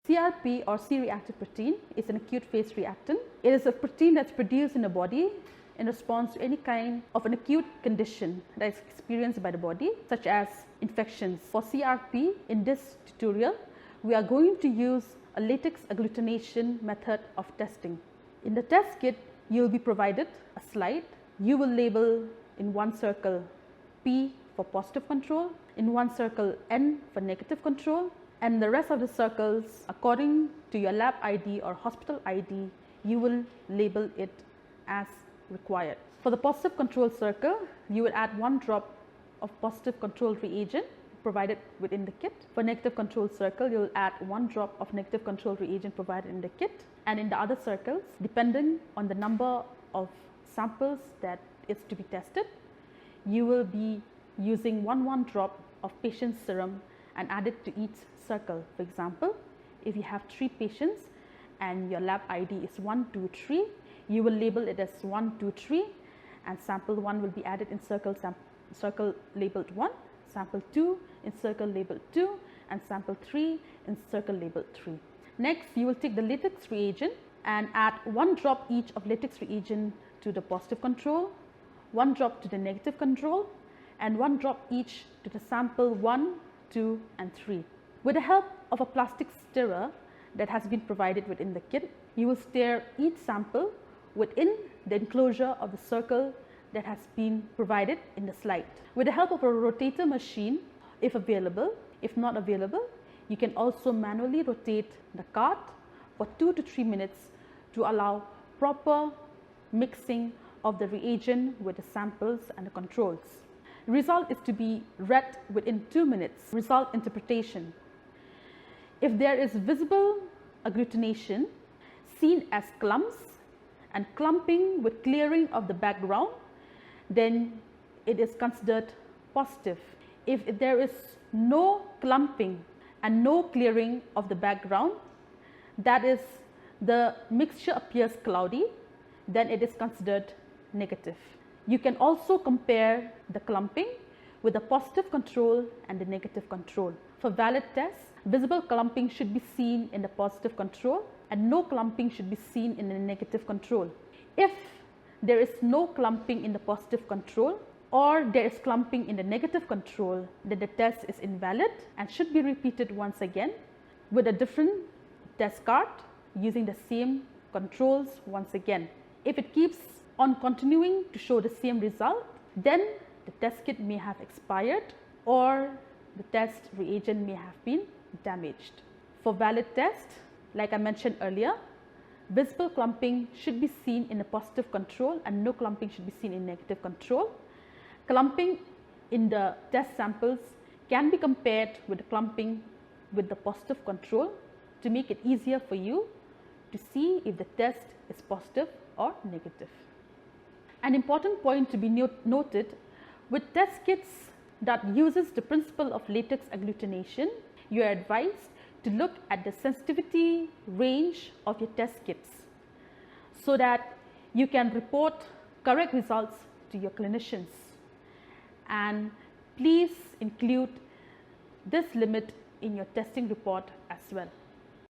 CRP or C-reactive protein is an acute phase reactant. It is a protein that's produced in the body in response to any kind of an acute condition that is experienced by the body, such as infections. For CRP, in this tutorial, we are going to use a latex agglutination method of testing. In the test kit, you will be provided a slide. You will label in one circle P for positive control, in one circle N for negative control, and the rest of the circles, according to your lab ID or hospital ID, you will label it as required. For the positive control circle, you will add 1 drop of positive control reagent provided within the kit. For negative control circle, you will add 1 drop of negative control reagent provided in the kit. And in the other circles, depending on the number of samples that is to be tested, you will be using 1 drop of patient serum and add it to each circle. For example, if you have 3 patients and your lab ID is 1, 2, 3, you will label it as 1, 2, 3, and sample 1 will be added in circle labeled 1, sample 2 in circle labeled 2, and sample 3 in circle labeled 3. Next, you will take the latex reagent and add 1 drop each of latex reagent to the positive control, 1 drop to the negative control, and 1 drop each to the sample 1, 2, and 3. With the help of a plastic stirrer that has been provided within the kit, you will stir each sample within the enclosure of the circle that has been provided in the slide. With the help of a rotator machine, if available, if not available, you can also manually rotate the cart for 2 to 3 minutes to allow proper mixing of the reagent with the samples and the controls. The result is to be read within 2 minutes. Result interpretation. If there is visible agglutination seen as clumps and clumping with clearing of the background, then it is considered positive. If there is no clumping and no clearing of the background, that is, the mixture appears cloudy, then it is considered negative. You can also compare the clumping with the positive control and the negative control. For valid tests, visible clumping should be seen in the positive control and no clumping should be seen in the negative control. If there is no clumping in the positive control or there is clumping in the negative control, then the test is invalid and should be repeated once again with a different test card using the same controls once again. If it keeps on continuing to show the same result, then the test kit may have expired or the test reagent may have been damaged. For valid test, like I mentioned earlier, visible clumping should be seen in the positive control and no clumping should be seen in negative control. Clumping in the test samples can be compared with the clumping with the positive control to make it easier for you to see if the test is positive or negative. An important point to be noted, with test kits that uses the principle of latex agglutination, you are advised to look at the sensitivity range of your test kits so that you can report correct results to your clinicians. And please include this limit in your testing report as well.